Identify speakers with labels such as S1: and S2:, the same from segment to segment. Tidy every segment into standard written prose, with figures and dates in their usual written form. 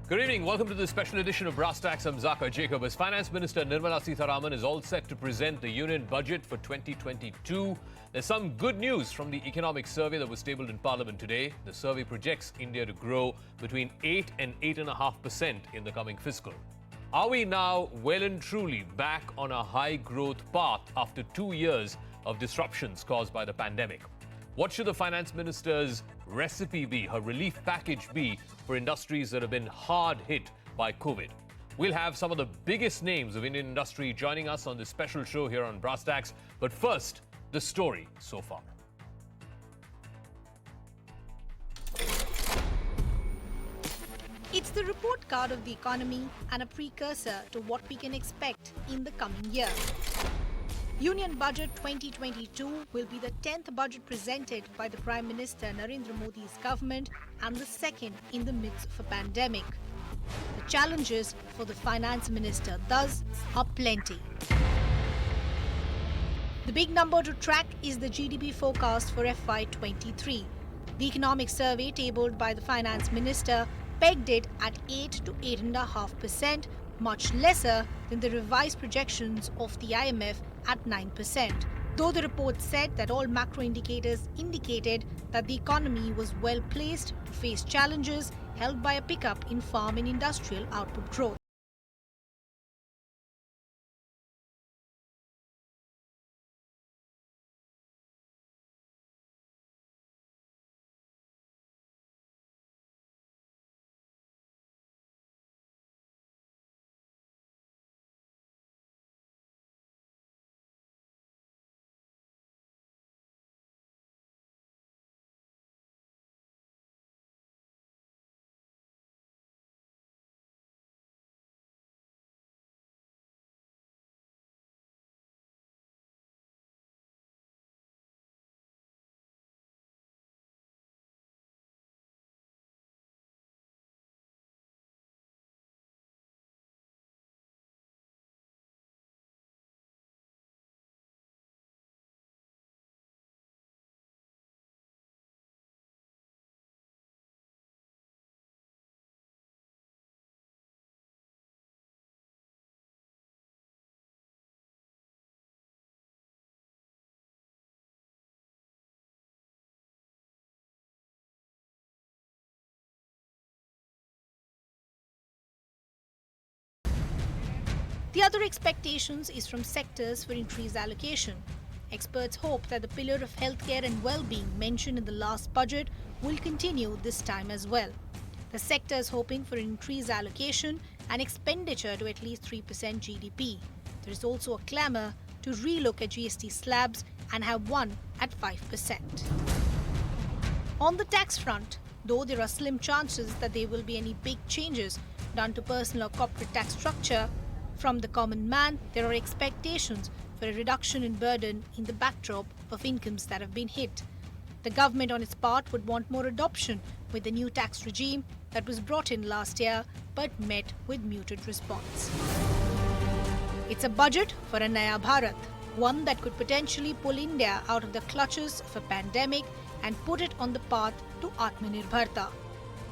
S1: Good evening. Welcome to this special edition of Brass Tacks. I'm Zaka Jacob. As Finance Minister Nirmala Sitharaman is all set to present the Union Budget for 2022, there's some good news from the economic survey that was tabled in Parliament today. The survey projects India to grow between 8 and 8.5% in the coming fiscal. Are we now well and truly back on a high growth path after 2 years of disruptions caused by the pandemic? What should the Finance Minister's recipe be, her relief package be for industries that have been hard hit by COVID? We'll have some of the biggest names of Indian industry joining us on this special show here on Brass Tacks. But first, the story so far.
S2: It's the report card of the economy and a precursor to what we can expect in the coming year. Union Budget 2022 will be the 10th budget presented by the Prime Minister Narendra Modi's government and the second in the midst of a pandemic. The challenges for the Finance Minister thus are plenty. The big number to track is the GDP forecast for FY23. The economic survey tabled by the Finance Minister pegged it at 8 to 8.5%, much lesser than the revised projections of the IMF at 9%. Though the report said that all macro indicators indicated that the economy was well placed to face challenges held by a pickup in farm and industrial output growth. The other expectations is from sectors for increased allocation. Experts hope that the pillar of healthcare and well-being mentioned in the last budget will continue this time as well. The sector is hoping for increased allocation and expenditure to at least 3% GDP. There is also a clamour to relook at GST slabs and have one at 5%. On the tax front, though there are slim chances that there will be any big changes done to personal or corporate tax structure, from the common man, there are expectations for a reduction in burden in the backdrop of incomes that have been hit. The government on its part would want more adoption with the new tax regime that was brought in last year but met with muted response. It's a budget for a Naya Bharat, one that could potentially pull India out of the clutches of a pandemic and put it on the path to AATMANIRBHAR.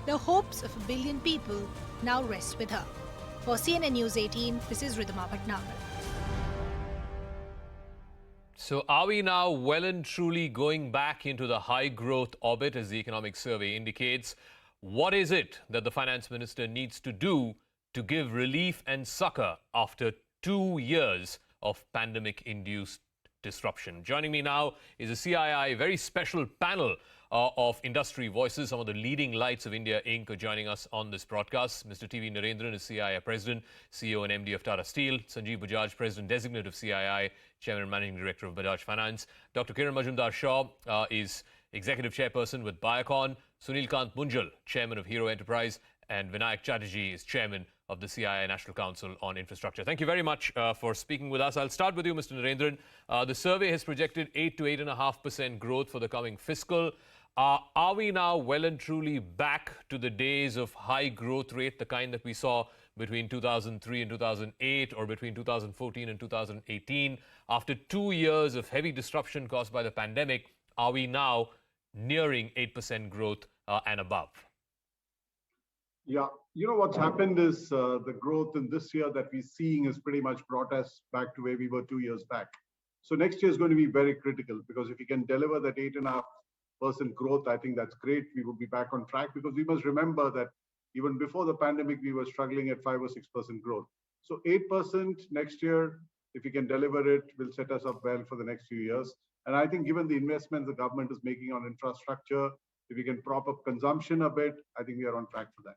S2: The hopes of 1 billion people now rest with her. For CNN News 18, this is Ridhima Bhatnagar.
S1: So are we now well and truly going back into the high growth orbit as the economic survey indicates? What is it that the Finance Minister needs to do to give relief and succor after 2 years of pandemic-induced disruption? Joining me now is a CII very special panel of industry voices. Some of the leading lights of India Inc. are joining us on this broadcast. Mr. T.V. Narendran is CII President, CEO and MD of Tata Steel. Sanjeev Bajaj, President Designate of CII, Chairman and Managing Director of Bajaj Finance. Dr. Kiran Majumdar-Shaw is Executive Chairperson with Biocon. Sunil Kant Munjal, Chairman of Hero Enterprise. And Vinayak Chatterjee is Chairman of the CII National Council on Infrastructure. Thank you very much for speaking with us. I'll start with you, Mr. Narendran. The survey has projected 8 to 8.5% growth for the coming fiscal. Are we now well and truly back to the days of high growth rate, the kind that we saw between 2003 and 2008 or between 2014 and 2018? After 2 years of heavy disruption caused by the pandemic, are we now nearing 8% growth and above?
S3: Yeah, you know what's happened is the growth in this year that we're seeing is pretty much brought us back to where we were 2 years back. So next year is going to be very critical because if we can deliver that 8.5% growth, I think that's great. We will be back on track because we must remember that even before the pandemic, we were struggling at 5 or 6% growth. So 8% next year, if we can deliver it, will set us up well for the next few years. And I think given the investments the government is making on infrastructure, if we can prop up consumption a bit, I think we are on track for that.